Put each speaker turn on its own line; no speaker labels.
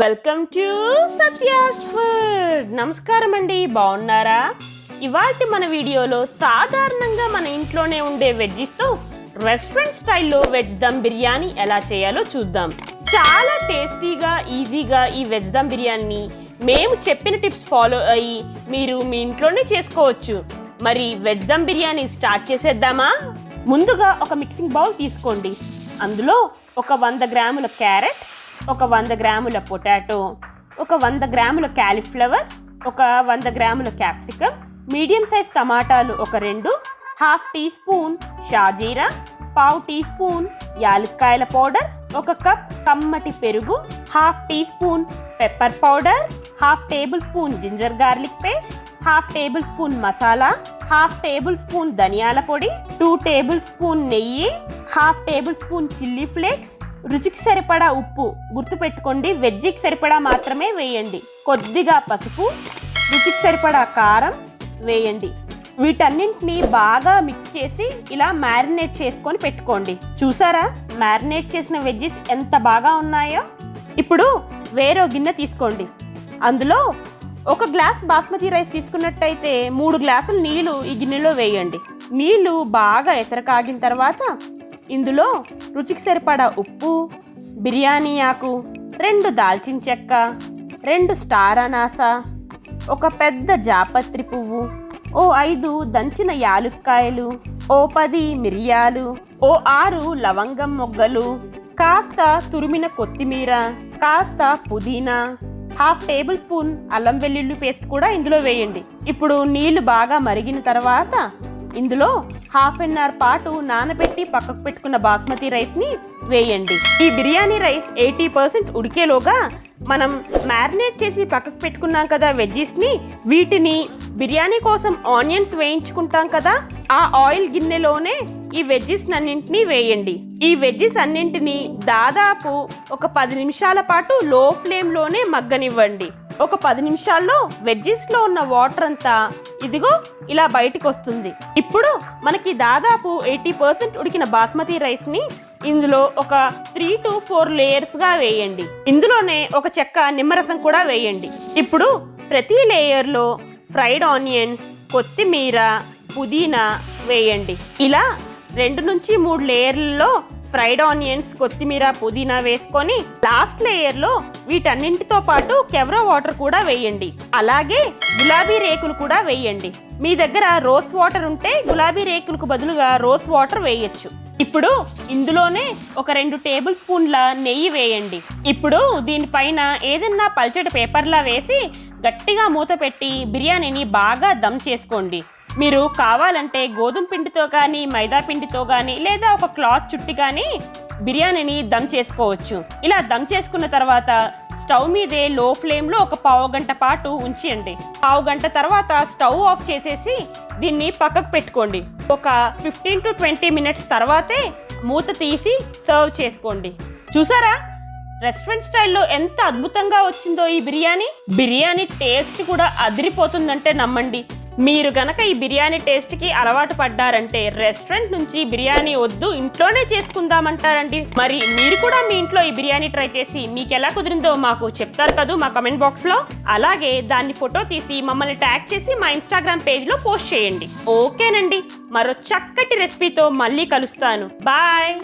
Welcome to Satya's food. నమస్కారం అండి, బాగున్నారా? ఇవాల్టి మన వీడియోలో సాధారణంగా మన ఇంట్లోనే ఉండే వెజ్జీస్తో రెస్టారెంట్ స్టైల్లో వెజ్ దమ్ బిర్యానీ ఎలా చేయాలో చూద్దాం. చాలా టేస్టీగా ఈజీగా ఈ వెజ్ దమ్ బిర్యానీ మేము చెప్పిన టిప్స్ ఫాలో అయ్యి మీరు మీ ఇంట్లోనే చేసుకోవచ్చు. మరి వెజ్ దమ్ బిర్యానీ స్టార్ట్ చేసేద్దామా? ముందుగా ఒక మిక్సింగ్ బౌల్ తీసుకోండి. అందులో ఒక 100 గ్రాముల క్యారెట్, ఒక 100 గ్రాముల పొటాటో, ఒక 100 గ్రాముల కాలీఫ్లవర్, ఒక 100 గ్రాముల క్యాప్సికమ్, మీడియం సైజ్ టమాటాలు ఒక 2, హాఫ్ టీ స్పూన్ షాజీరా, పావు టీ స్పూన్ యాలక్కాయల పౌడర్, ఒక కప్ కమ్మటి పెరుగు, half teaspoon pepper powder, half tablespoon ginger garlic paste, half tablespoon masala, half tablespoon ధనియాల పొడి, 2 టేబుల్ స్పూన్ నెయ్యి, half tablespoon chilli flakes, రుచికి సరిపడా ఉప్పు, గుర్తుపెట్టుకోండి వెజ్జికి సరిపడా మాత్రమే వేయండి, కొద్దిగా పసుపు, రుచికి సరిపడా కారం వేయండి. వీటన్నింటినీ బాగా మిక్స్ చేసి ఇలా మ్యారినేట్ చేసుకొని పెట్టుకోండి. చూసారా మ్యారినేట్ చేసిన వెజ్జెస్ ఎంత బాగా ఉన్నాయో? ఇప్పుడు వేరో గిన్నె తీసుకోండి. అందులో ఒక గ్లాస్ బాస్మతి రైస్ తీసుకున్నట్టయితే 3 గ్లాసులు నీళ్లు ఈ గిన్నెలో వేయండి. నీళ్లు బాగా ఎసరు కాగిన తర్వాత ఇందులో రుచికి సరిపడా ఉప్పు, బిర్యానీ ఆకు, 2 దాల్చిన చెక్క, 2 స్టార్ అనాస, ఒక పెద్ద జాపత్రి పువ్వు, ఓ 5 దంచిన యాలుక్కాయలు, ఓ 10 మిరియాలు, ఓ 6 లవంగం మొగ్గలు, కాస్త తురిమిన కొత్తిమీర, కాస్త పుదీనా, హాఫ్ టేబుల్ స్పూన్ అల్లం వెల్లుల్లి పేస్ట్ కూడా ఇందులో వేయండి. ఇప్పుడు నీళ్లు బాగా మరిగిన తర్వాత ఇందులో హాఫ్ అన్ అవర్ పాటు నానబెట్టి పక్కకు పెట్టుకున్న బాస్మతి రైస్ని వేయండి. ఈ బిర్యానీ రైస్ 80% ఉడికేలోగా మనం మ్యారినేట్ చేసి పక్కకు పెట్టుకున్నాం కదా వెజ్జీస్ని, వీటిని బిర్యానీ కోసం ఆనియన్స్ వేయించుకుంటాం కదా, ఆ ఆయిల్ గిన్నెలోనే ఈ వెజ్జీస్ అన్నింటినీ వేయండి. ఈ వెజ్జీస్ అన్నింటినీ దాదాపు ఒక 10 నిమిషాల పాటు లో ఫ్లేమ్లోనే మగ్గనివ్వండి. ఒక 10 నిమిషాల్లో వెజ్జీస్లో ఉన్న వాటర్ అంతా ఇదిగో ఇలా బయటకు వస్తుంది. ఇప్పుడు మనకి దాదాపు 80% ఉడికిన బాస్మతి రైస్ని ఇందులో ఒక 3 to 4 లేయర్స్గా వేయండి. ఇందులోనే ఒక చెక్క నిమ్మరసం కూడా వేయండి. ఇప్పుడు ప్రతి లేయర్లో ఫ్రైడ్ ఆనియన్స్, కొత్తిమీర, పుదీనా వేయండి. ఇలా 2 నుంచి 3 లేయర్లలో ఫ్రైడ్ ఆనియన్స్, కొత్తిమీర, పుదీనా వేసుకొని లాస్ట్ లేయర్లో వీటన్నింటితో పాటు కెవరా వాటర్ కూడా వేయండి. అలాగే గులాబీ రేకులు కూడా వేయండి. మీ దగ్గర రోజ్ వాటర్ ఉంటే గులాబీ రేకులకు బదులుగా రోజ్ వాటర్ వేయచ్చు. ఇప్పుడు ఇందులోనే ఒక 2 టేబుల్ స్పూన్ల నెయ్యి వేయండి. ఇప్పుడు దీనిపైన ఏదన్నా పల్చటి పేపర్లా వేసి గట్టిగా మూత పెట్టి బిర్యానీని బాగా దమ్ చేసుకోండి. మీరు కావాలంటే గోధుమ పిండితో కానీ, మైదా పిండితో కానీ, లేదా ఒక క్లాత్ చుట్టి కానీ బిర్యానీని దమ్ చేసుకోవచ్చు. ఇలా దమ్ చేసుకున్న తర్వాత స్టవ్ మీదే లో ఫ్లేమ్లో ఒక పావు గంట పాటు ఉంచండి. పావు గంట తర్వాత స్టవ్ ఆఫ్ చేసేసి దీన్ని పక్కకు పెట్టుకోండి. ఒక 15 to 20 మినిట్స్ తర్వాతే మూత తీసి సర్వ్ చేసుకోండి. చూసారా రెస్టారెంట్ స్టైల్లో ఎంత అద్భుతంగా వచ్చిందో ఈ బిర్యానీ టేస్ట్ కూడా అదిరిపోతుందంటే నమ్మండి. మీరు గనక ఈ బిర్యానీ టేస్ట్కి అలవాటు పడ్డారంటే రెస్టారెంట్ నుంచి బిర్యానీ వద్దు, ఇంట్లోనే చేసుకుందామంటారండి. మరి మీరు కూడా మీ ఇంట్లో ఈ బిర్యానీ ట్రై చేసి మీకు ఎలా కుదిరిందో మాకు చెప్తారు కదా మా కమెంట్ బాక్స్లో. అలాగే దాన్ని ఫోటో తీసి మమ్మల్ని ట్యాగ్ చేసి మా ఇన్స్టాగ్రామ్ పేజ్లో పోస్ట్ చేయండి. ఓకేనండి, మరో చక్కటి రెసిపీతో మళ్ళీ కలుస్తాను. బాయ్.